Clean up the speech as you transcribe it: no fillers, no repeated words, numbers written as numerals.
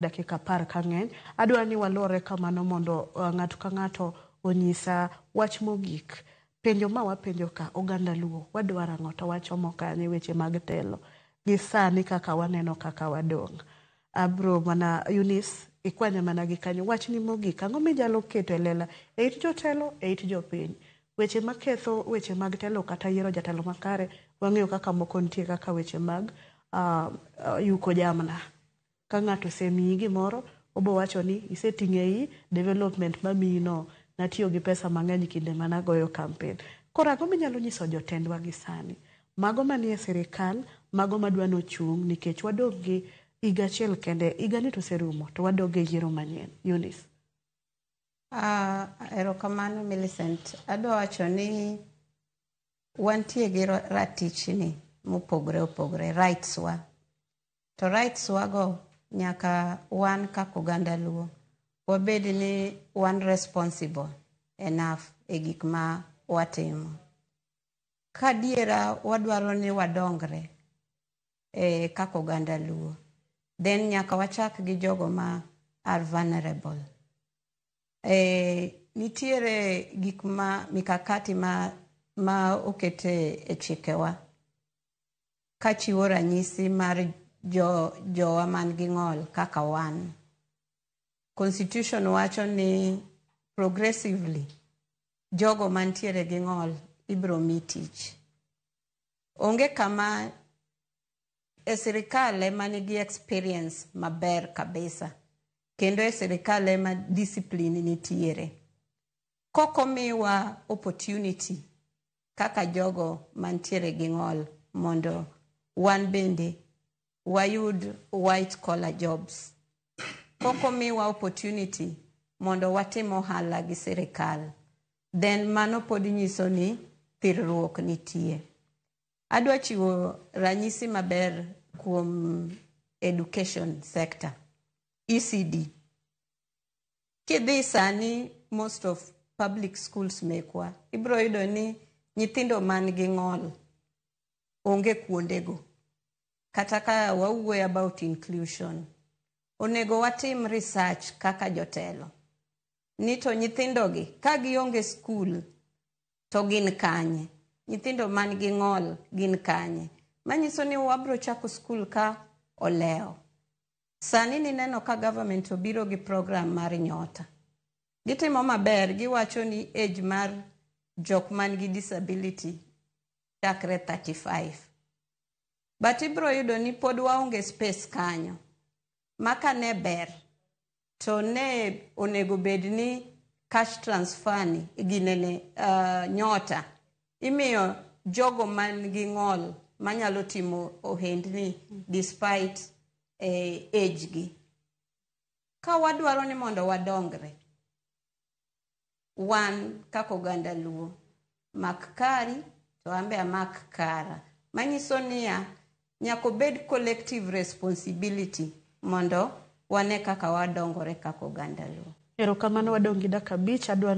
dakika par kang'eny. Adwa ni walore kamano mondo ng'ato ka ng'ato onyisa wach mogik. Penjo ma wapenjo ka oganda luo wadwaro ang'o to wachomo kanye weche mag telo. Gi sani kaka waneno kaka wadong'. Abro mana Eunice ikwanya mana gi kanyo wach ni mogik ang'o mijalo keto e lela e it jotelo e it jopiny. Weche maketho weche mag telo kata yiero jatelo makare wang'eyo kaka moko nitie kaka weche mag yuko jamna. Ka ng'ato osemiyi gimoro obo wacho ni iseting'e i development mamiyi no natiyo gi pesa mang'eny kinde mana goyo campaign. Koro ang'o minyalo nyiso jotendwa gi sani mago manie sirikal mago madwano chung' nikech wadog gi higa achiel kende higa ni to serumo to wadog gi yiero manyien. Eunice. Erokamano Millicent. Adwa wacho ni wantie gi ratich ni mopogre opogre rights wa. To rights wago nyaka wan kaka oganda luo wabed ni wan responsible enough e gik ma watimo. Kadiera wadwaro ni wadongre kaka oganda luo, then nyaka wachak gi jogo ma are vulnerable. Nitiere gik ma mikakati ma okete e chikewa kachiwo ranyisi mar jowa man gi ng'ol kaka wan. Constitution wacho ni progressively jogo mantiere gi ng'ol ibro mi tich. Onge kama e sirikal ema nigi experience maber kabisa kendo e sirikal ema discipline nitiere. Koko miwa opportunity kaka jogo mantiere gi ng'ol mondo wan bende wayud white collar jobs. Koko miwa opportunity mondo watim ohala gi sirikal. Then mano pod nyiso ni thirruok nitie. Adwa chiwo ranyisi maber kuom education sector. ECD. Kidhi sani most of public schools mekwa ibro yudo ni nyithindo man gi ng'ol onge kuondego. Kata ka wawuoyo about inclusion. Onego watim research kaka jotelo. Ni to nyithindo gi ka gionge school to gin kanye. Nyithindo man gi ng'ol gin kanye. Manyiso ni wabro chako school ka oleo. Sani nineno ka government obiro gi program mar nyota. Gitimo maber giwacho ni age mar jok man gi disability chakre 35. But ibro yudo ni pod waonge space kanyo. Maka ne ber to ne onego bed ni cash transfer ni ginene nyota imiyo jogo man gi ng'ol manyalo timo ohendni despite age gi. Ka wadwaro ni mondo wadongre wan kaka oganda luo mak kari to ambe amak kara. Manyiso niya nyako bed collective responsibility mondo wane kaka wadongore kaka oganda luo. Erokamano wadong' gi dakika 5 adwa